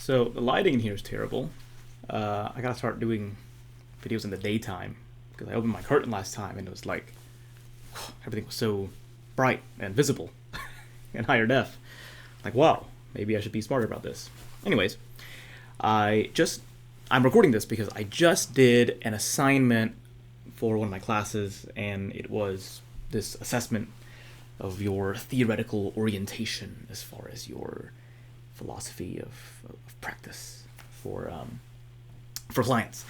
So the lighting in here is terrible. I gotta start doing videos in the daytime because I opened my curtain last time and it was like everything was so bright and visible in higher def. Like, wow, maybe I should be smarter about this. Anyways, I'm recording this because I just did an assignment for one of my classes, and it was this assessment of your theoretical orientation as far as your philosophy of practice for clients.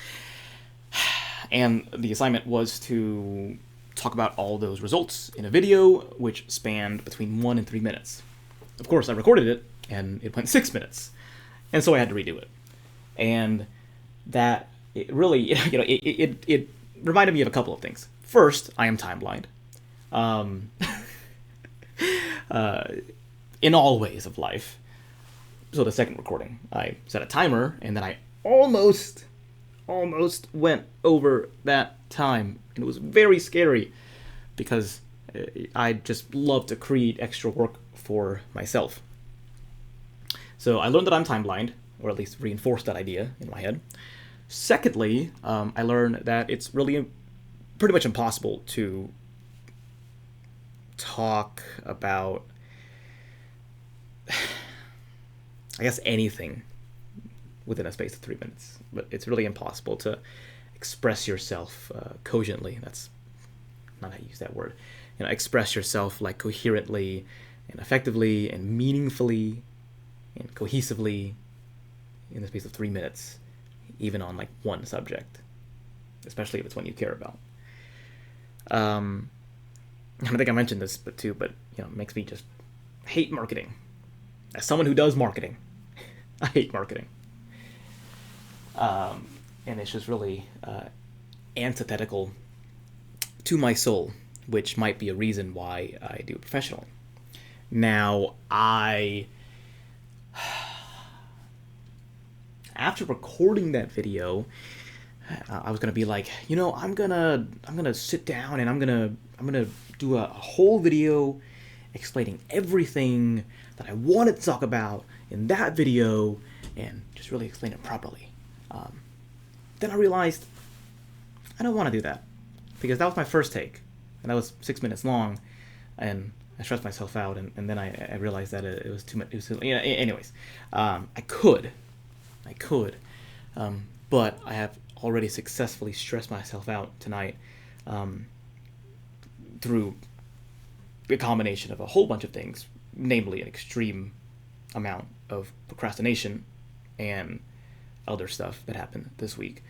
And the assignment was to talk about all those results in a video which spanned between 1 and 3 minutes. Of course, I recorded it and it went 6 minutes, and so I had to redo it. And that it really, it reminded me of a couple of things. First, I am time blind. In all ways of life. So the second recording, I set a timer, and then I almost went over that time, and it was very scary because I just love to create extra work for myself. So I learned that I'm time blind, or at least reinforced that idea in my head. Secondly, I learned that it's really pretty much impossible to talk about, I guess, anything within a space of 3 minutes. But it's really impossible to express yourself cogently. That's not how you use that word. Express yourself like coherently and effectively and meaningfully and cohesively in the space of 3 minutes, even on like one subject, especially if it's one you care about. I think I mentioned this, but it makes me just hate marketing. As someone who does marketing, I hate marketing. And it's just really antithetical to my soul, which might be a reason why I do it professionally. Now, after recording that video, I was gonna be like, I'm gonna sit down and I'm gonna do a whole video explaining everything that I wanted to talk about in that video and just really explain it properly. Then I realized I don't want to do that because that was my first take, and that was 6 minutes long, and I stressed myself out, and then I realized that it was too much. Anyways, I could, but I have already successfully stressed myself out tonight through a combination of a whole bunch of things, namely an extreme amount of procrastination and other stuff that happened this week.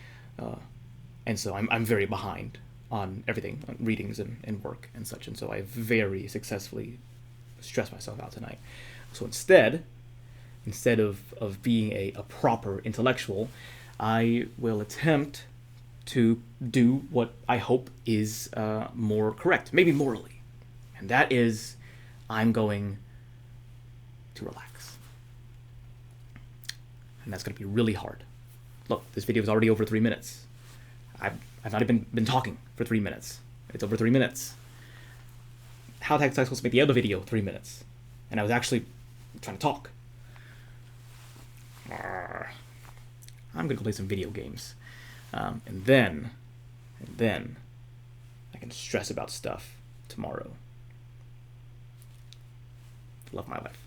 And so I'm very behind on everything, on readings and work and such, and so I very successfully stressed myself out tonight. So instead of being a proper intellectual, I will attempt to do what I hope is more correct, maybe morally, and that is I'm going to relax. And that's going to be really hard. Look, this video is already over 3 minutes. I've not even been talking for 3 minutes. It's over 3 minutes. How the heck was I supposed to make the other video 3 minutes? And I was actually trying to talk. I'm going to play some video games. And then I can stress about stuff tomorrow. Love my life.